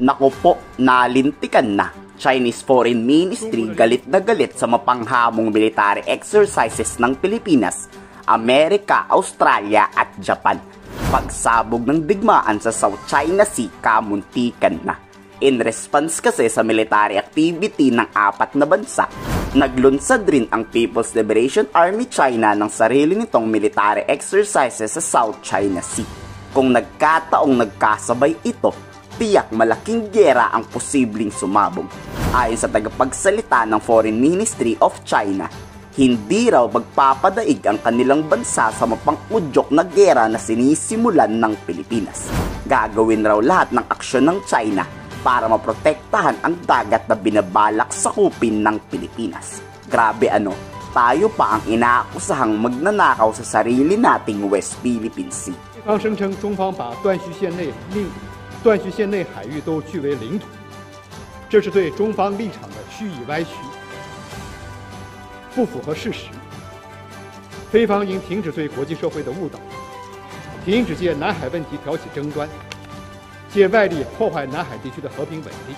Naku po, nalintikan na. Chinese Foreign Ministry galit na galit sa mapanghamong military exercises ng Pilipinas, Amerika, Australia at Japan. Pagsabog ng digmaan sa South China Sea, kamuntikan na. In response kasi sa military activity ng 4 na bansa, naglunsad rin ang People's Liberation Army China ng sarili nitong military exercises sa South China Sea. Kung nagkataong nagkasabay ito, tiyak malaking giyera ang posibleng sumabog. Ayon sa tagapagsalita ng Foreign Ministry of China, hindi raw magpapadaig ang kanilang bansa sa mapang-udyok na giyera na sinisimulan ng Pilipinas. Gagawin raw lahat ng aksyon ng China para maprotektahan ang dagat na binabalak sakupin ng Pilipinas. Grabe ano, tayo pa ang inaakusahang magnanakaw sa sarili nating West Philippine Sea. 对方声称中方把断续线内海域都据为领土，这是对中方立场的曲意歪曲，不符合事实。菲方应停止对国际社会的误导，停止借南海问题挑起争端，借外力破坏南海地区的和平稳定。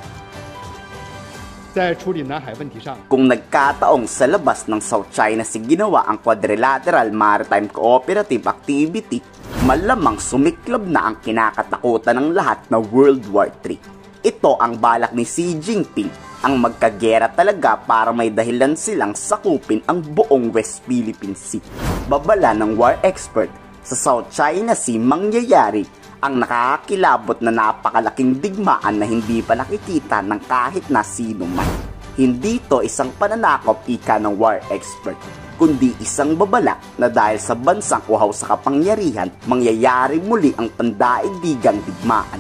在处理南海问题上， Kung nagkataong sa labas ng South China Sea ginawa ang Quadrilateral Maritime Cooperative Activity, malamang sumiklab na ang kinakatakutan ng lahat na World War III. Ito ang balak ni Xi Jinping, ang magkagera talaga para may dahilan silang sakupin ang buong West Philippine Sea. Babala ng war expert, sa South China Sea mangyayari ang nakakakilabot na napakalaking digmaan na hindi pa nakikita ng kahit na sino man. Hindi to isang pananakop ika ng war expert, kundi isang babala na dahil sa bansang uhaw sa kapangyarihan, mangyayari muli ang pandaigdigang digmaan.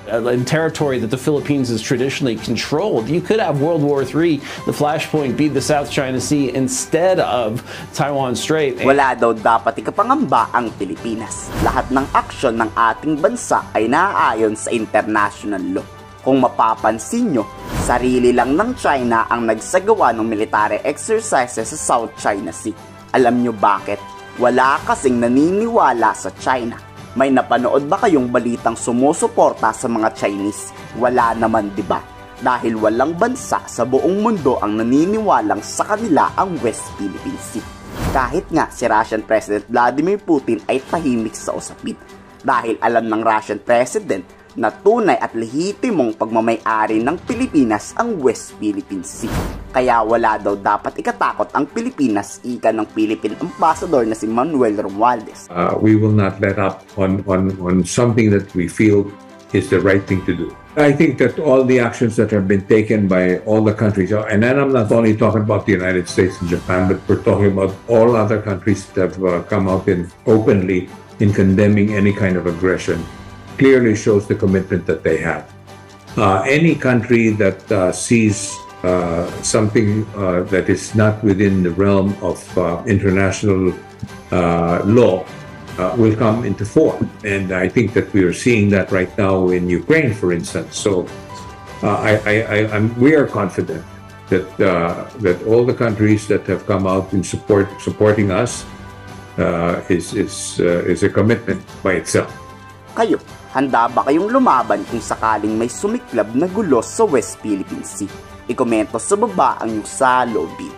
In territory that the Philippines has traditionally controlled, you could have World War III, the flashpoint be the South China Sea instead of Taiwan Strait. Wala daw dapat ikapangamba ang Pilipinas. Lahat ng aksyon ng ating bansa ay naaayon sa international law. Kung mapapansin nyo, sarili lang ng China ang nagsagawa ng military exercises sa South China Sea. Alam nyo bakit? Wala kasing naniniwala sa China. May napanood ba kayong balitang sumusuporta sa mga Chinese? Wala naman, di ba? Dahil walang bansa sa buong mundo ang naniniwalang sa kanila ang West Philippine Sea. Kahit nga si Russian President Vladimir Putin ay tahimik sa usapin. Dahil alam ng Russian President na tunay at lehitimong pagmamay-ari ng Pilipinas ang West Philippine Sea. Kaya wala daw dapat ikatakot ang Pilipinas, ika ng Philippine Ambassador na si Manuel Romualdez. We will not let up on something that we feel is the right thing to do. I think that all the actions that have been taken by all the countries, and then I'm not only talking about the United States and Japan, but we're talking about all other countries that have come out openly in condemning any kind of aggression, clearly shows the commitment that they have. Any country that sees something that is not within the realm of international law will come into form. And I think that we are seeing that right now in Ukraine, for instance. So we are confident that all the countries that have come out in supporting us is a commitment by itself. Kayo, handa ba kayong lumaban kung sakaling may sumiklab na gulo sa West Philippine Sea? I-komento sa baba ang iyong saloobin.